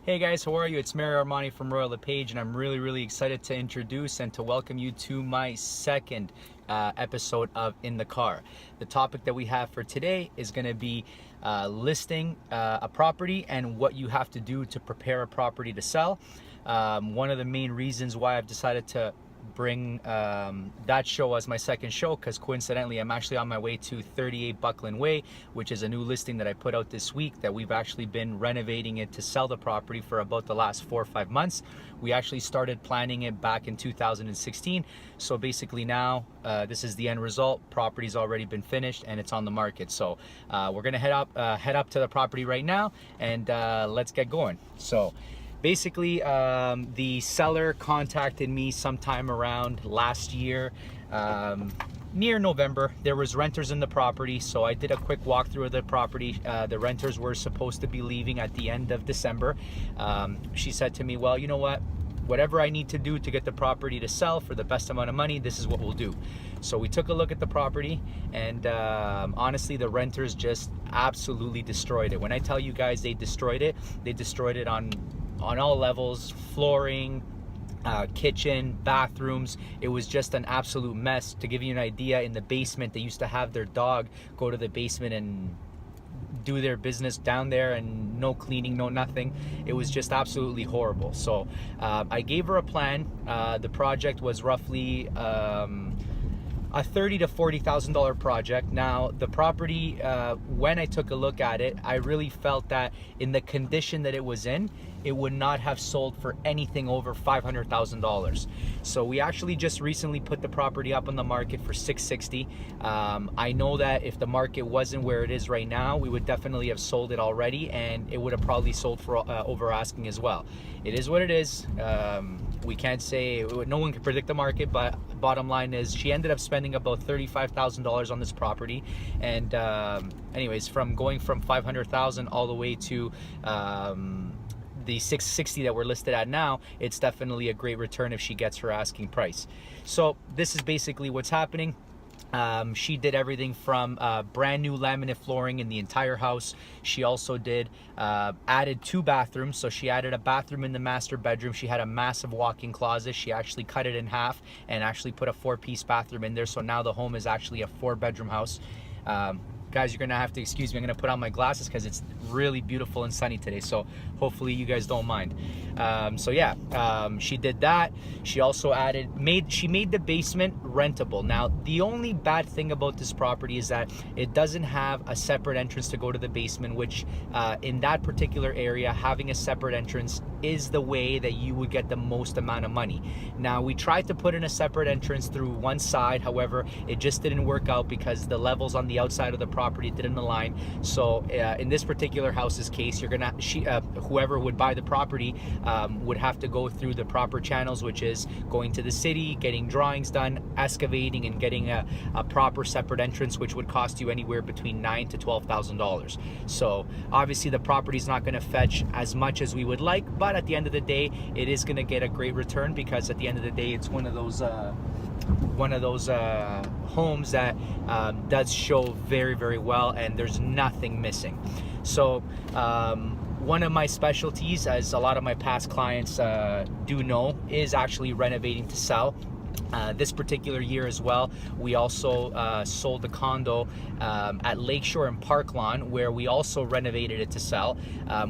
Hey guys, how are you? It's Armani from Lepage, and I'm really excited to introduce and to welcome you to my second episode of In the Car. The topic that we have for today is going to be listing a property and what you have to do to prepare a property to sell. One of the main reasons why I've decided to bring that show as my second show, because coincidentally I'm actually on my way to 38 Buckland Way, which is a new listing that I put out this week that we've actually been renovating it to sell the property for about the last 4 or 5 months. We actually started planning it back in 2016, so basically now this is the end result. Property's already been finished and it's on the market. So we're gonna head up to the property right now, and let's get going. So basically, the seller contacted me sometime around last year, near November. There was renters in the property, so I did a quick walkthrough of the property. The renters were supposed to be leaving at the end of December. She said to me, well, you know what? Whatever I need to do to get the property to sell for the best amount of money, this is what we'll do. So we took a look at the property, and honestly, the renters just absolutely destroyed it. When I tell you guys they destroyed it on all levels: flooring, kitchen, bathrooms. It was just an absolute mess. To give you an idea, in the basement, they used to have their dog go to the basement and do their business down there, and no cleaning, no nothing. It was just absolutely horrible. So I gave her a plan. The project was roughly a $30,000 to $40,000 project. Now the property, when I took a look at it, I really felt that in the condition that it was in, it would not have sold for anything over $500,000. So we actually just recently put the property up on the market for $660,000. I know that if the market wasn't where it is right now, we would definitely have sold it already, and it would have probably sold for over asking as well. It is what it is. We can't say, no one can predict the market, but bottom line is she ended up spending about $35,000 on this property. And anyways, from going from $500,000 all the way to the $660,000 that we're listed at now, it's definitely a great return if she gets her asking price. So this is basically what's happening. She did everything from brand new laminate flooring in the entire house. She also did added 2 bathrooms. So she added a bathroom in the master bedroom. She had a massive walk-in closet. She actually cut it in half and actually put a 4-piece bathroom in there. So now the home is actually a 4-bedroom house. Guys, you're gonna have to excuse me. I'm gonna put on my glasses because it's really beautiful and sunny today, so hopefully you guys don't mind. So yeah, she did that. She also she made the basement rentable. Now the only bad thing about this property is that it doesn't have a separate entrance to go to the basement, which in that particular area, having a separate entrance is the way that you would get the most amount of money. Now we tried to put in a separate entrance through one side, however it just didn't work out because the levels on the outside of the property didn't align. So in this particular house's case, whoever would buy the property would have to go through the proper channels, which is going to the city, getting drawings done, excavating, and getting a proper separate entrance, which would cost you anywhere between $9,000 to $12,000. So obviously the property is not going to fetch as much as we would like, but at the end of the day, it is going to get a great return, because at the end of the day, it's one of those homes that does show very well, and there's nothing missing. So one of my specialties, as a lot of my past clients do know, is actually renovating to sell. This particular year as well, we also sold the condo at Lakeshore and Park Lawn, where we also renovated it to sell.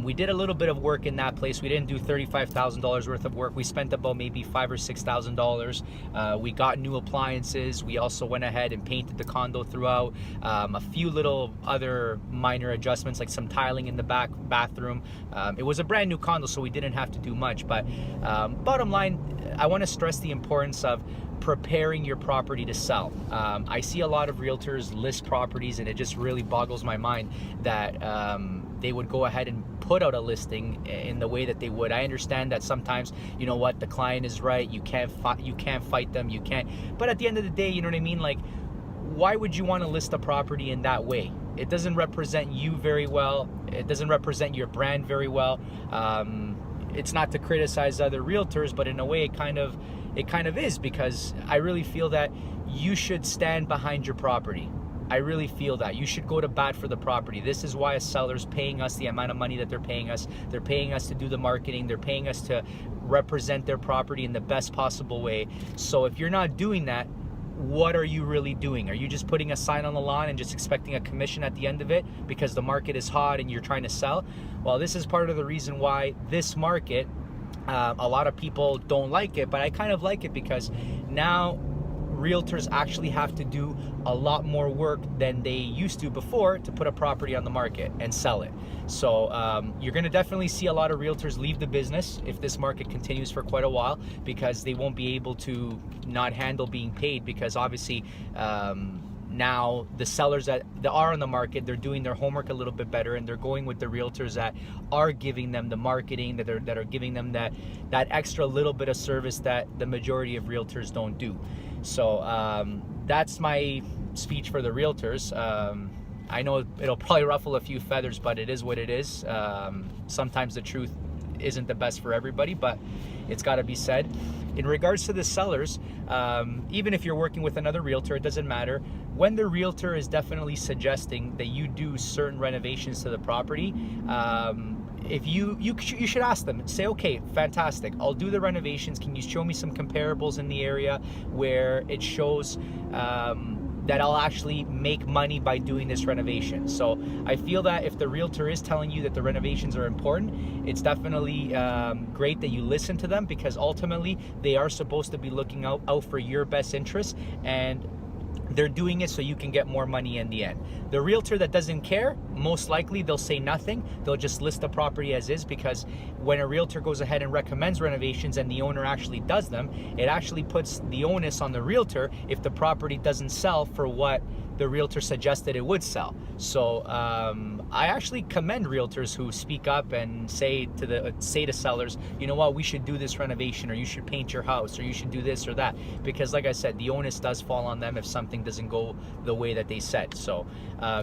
We did a little bit of work in that place. We didn't do $35,000 worth of work. We spent about maybe $5,000 or $6,000. We got new appliances. We also went ahead and painted the condo throughout. A few little other minor adjustments, like some tiling in the back bathroom. It was a brand new condo, so we didn't have to do much. But bottom line, I want to stress the importance of preparing your property to sell. I see a lot of realtors list properties, and it just really boggles my mind that they would go ahead and put out a listing in the way that they would. I understand that sometimes, you know what, the client is right, you can't fight them, but at the end of the day, you know what I mean, like, why would you want to list a property in that way? It doesn't represent you very well. It doesn't represent your brand very well. It's not to criticize other realtors, but in a way it kind of is, because I really feel that you should stand behind your property. I really feel that you should go to bat for the property. This is why a seller's paying us the amount of money that they're paying us. They're paying us to do the marketing. They're paying us to represent their property in the best possible way. So if you're not doing that, what are you really doing? Are you just putting a sign on the lawn and just expecting a commission at the end of it because the market is hot and you're trying to sell? Well, this is part of the reason why this market, a lot of people don't like it, but I kind of like it because now realtors actually have to do a lot more work than they used to before to put a property on the market and sell it. So you're going to definitely see a lot of realtors leave the business if this market continues for quite a while, because they won't be able to not handle being paid, because obviously now the sellers that are on the market, they're doing their homework a little bit better, and they're going with the realtors that are giving them the marketing, that are giving them that extra little bit of service that the majority of realtors don't do. So that's my speech for the realtors. I know it'll probably ruffle a few feathers, but it is what it is. Sometimes the truth isn't the best for everybody, but it's got to be said. In regards to the sellers, even if you're working with another realtor, it doesn't matter. When the realtor is definitely suggesting that you do certain renovations to the property, if you should ask them, say, okay, fantastic, I'll do the renovations. Can you show me some comparables in the area where it shows that I'll actually make money by doing this renovation? So I feel that if the realtor is telling you that the renovations are important, it's definitely great that you listen to them, because ultimately they are supposed to be looking out for your best interests, and they're doing it so you can get more money in the end. The realtor that doesn't care, most likely they'll say nothing. They'll just list the property as is, because when a realtor goes ahead and recommends renovations and the owner actually does them, it actually puts the onus on the realtor if the property doesn't sell for what the realtor suggested it would sell. So I actually commend realtors who speak up and say to sellers, you know what, we should do this renovation, or you should paint your house, or you should do this or that, because like I said, the onus does fall on them if something doesn't go the way that they said. So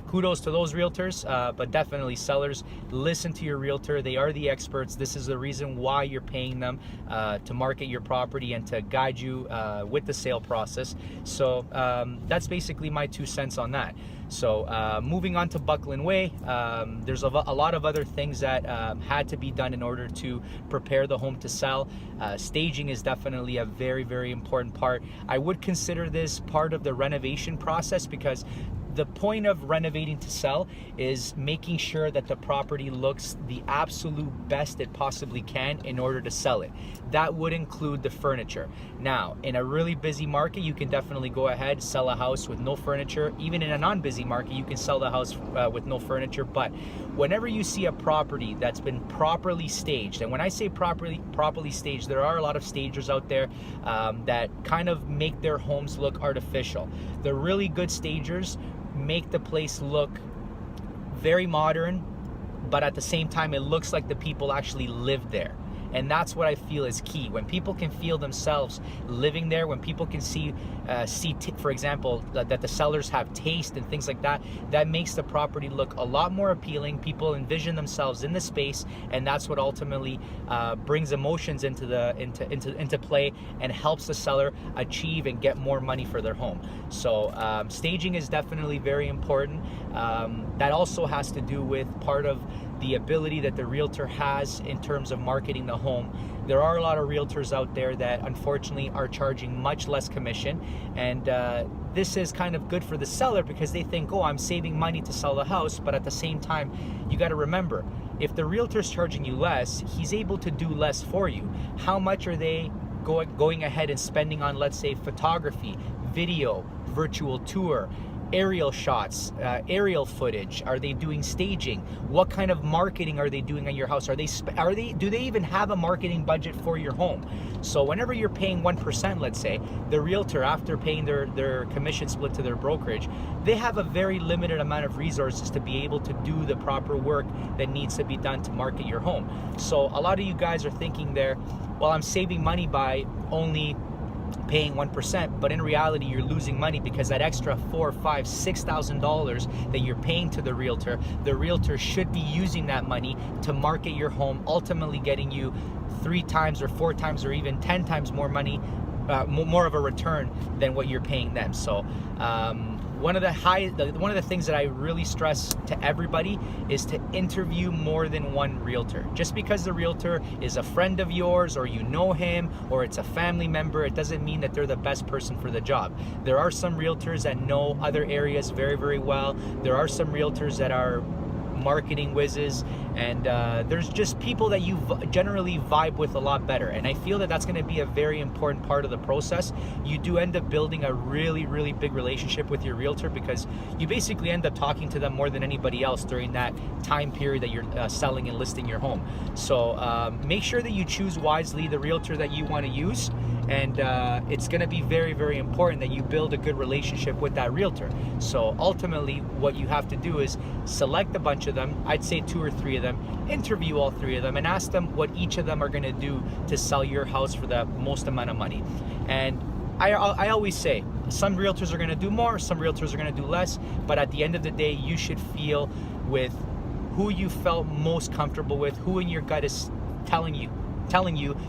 kudos to those realtors, but definitely sellers, listen to your realtor. They are the experts. This is the reason why you're paying them to market your property and to guide you with the sale process. So that's basically my 2 cents on that. So moving on to Buckland Way, there's a lot of other things that had to be done in order to prepare the home to sell. Staging is definitely a very, very important part. I would consider this part of the renovation process, because the point of renovating to sell is making sure that the property looks the absolute best it possibly can in order to sell it. That would include the furniture. Now, in a really busy market, you can definitely go ahead, sell a house with no furniture. Even in a non-busy market, you can sell the house with no furniture. But whenever you see a property that's been properly staged, and when I say properly staged, there are a lot of stagers out there that kind of make their homes look artificial. The really good stagers make the place look very modern, but at the same time it looks like the people actually lived there. And that's what I feel is key. When people can feel themselves living there, when people can see for example, that the sellers have taste and things like that, that makes the property look a lot more appealing. People envision themselves in the space, and that's what ultimately brings emotions into play and helps the seller achieve and get more money for their home. So staging is definitely very important. That also has to do with part of the ability that the realtor has in terms of marketing the home. There are a lot of realtors out there that unfortunately are charging much less commission, and this is kind of good for the seller, because they think, oh, I'm saving money to sell the house. But at the same time, you got to remember, if the realtor's charging you less, he's able to do less for you. How much are they going ahead and spending on, let's say, photography, video, virtual tour, aerial shots, aerial footage? Are they doing staging? What kind of marketing are they doing on your house? Do they even have a marketing budget for your home? So whenever you're paying 1%, let's say, the realtor, after paying their commission split to their brokerage, they have a very limited amount of resources to be able to do the proper work that needs to be done to market your home. So a lot of you guys are thinking there, well, I'm saving money by only paying 1%, but in reality you're losing money, because that extra $4,000, $5,000, $6,000 that you're paying to the realtor should be using that money to market your home, ultimately getting you 3 times or 4 times or even 10 times more money, more of a return than what you're paying them. So one of the things that I really stress to everybody is to interview more than one realtor. Just because the realtor is a friend of yours, or you know him, or it's a family member, it doesn't mean that they're the best person for the job. There are some realtors that know other areas very, very well. There are some realtors that are marketing whizzes, and there's just people that you generally vibe with a lot better, and I feel that that's going to be a very important part of the process. You do end up building a really, really big relationship with your realtor, because you basically end up talking to them more than anybody else during that time period that you're selling and listing your home. So make sure that you choose wisely the realtor that you want to use, and it's going to be very, very important that you build a good relationship with that realtor. So ultimately what you have to do is select a bunch of them, I'd say 2 or 3 of them, interview all 3 of them, and ask them what each of them are going to do to sell your house for the most amount of money. And I always say, some realtors are going to do more, some realtors are going to do less, but at the end of the day, you should feel with who you felt most comfortable with, who in your gut is telling you,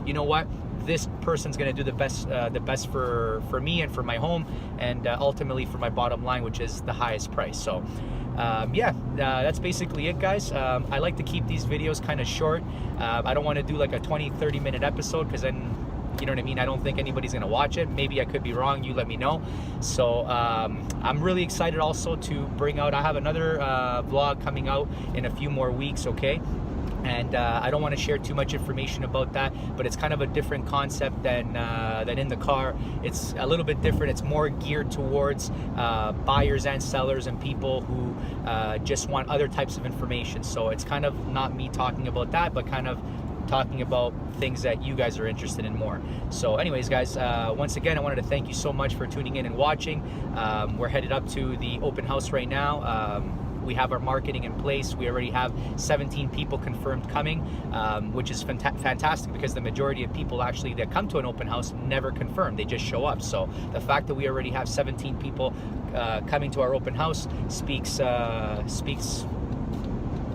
you know what, this person's going to do the best for me and for my home, and ultimately for my bottom line, which is the highest price. So that's basically it, guys. I like to keep these videos kind of short. I don't want to do like a 20-30 minute episode, because then, you know what I mean, I don't think anybody's gonna watch it. Maybe I could be wrong, you let me know. So I'm really excited also to bring out, I have another vlog coming out in a few more weeks, okay? And I don't want to share too much information about that, but it's kind of a different concept than In the Car. It's a little bit different. It's more geared towards buyers and sellers and people who just want other types of information. So it's kind of not me talking about that, but kind of talking about things that you guys are interested in more. So anyways, guys, once again, I wanted to thank you so much for tuning in and watching. We're headed up to the open house right now. We have our marketing in place. We already have 17 people confirmed coming, which is fantastic, because the majority of people actually that come to an open house never confirm, they just show up. So the fact that we already have 17 people coming to our open house speaks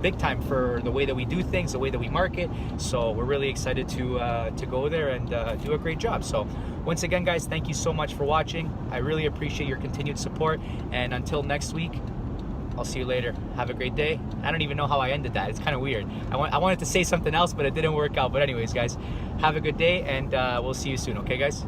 big time for the way that we do things, the way that we market. So we're really excited to go there and do a great job. So once again, guys, thank you so much for watching. I really appreciate your continued support, and until next week, I'll see you later. Have a great day. I don't even know how I ended that. It's kind of weird. I wanted to say something else, but it didn't work out. But anyways, guys, have a good day, and we'll see you soon. Okay, guys?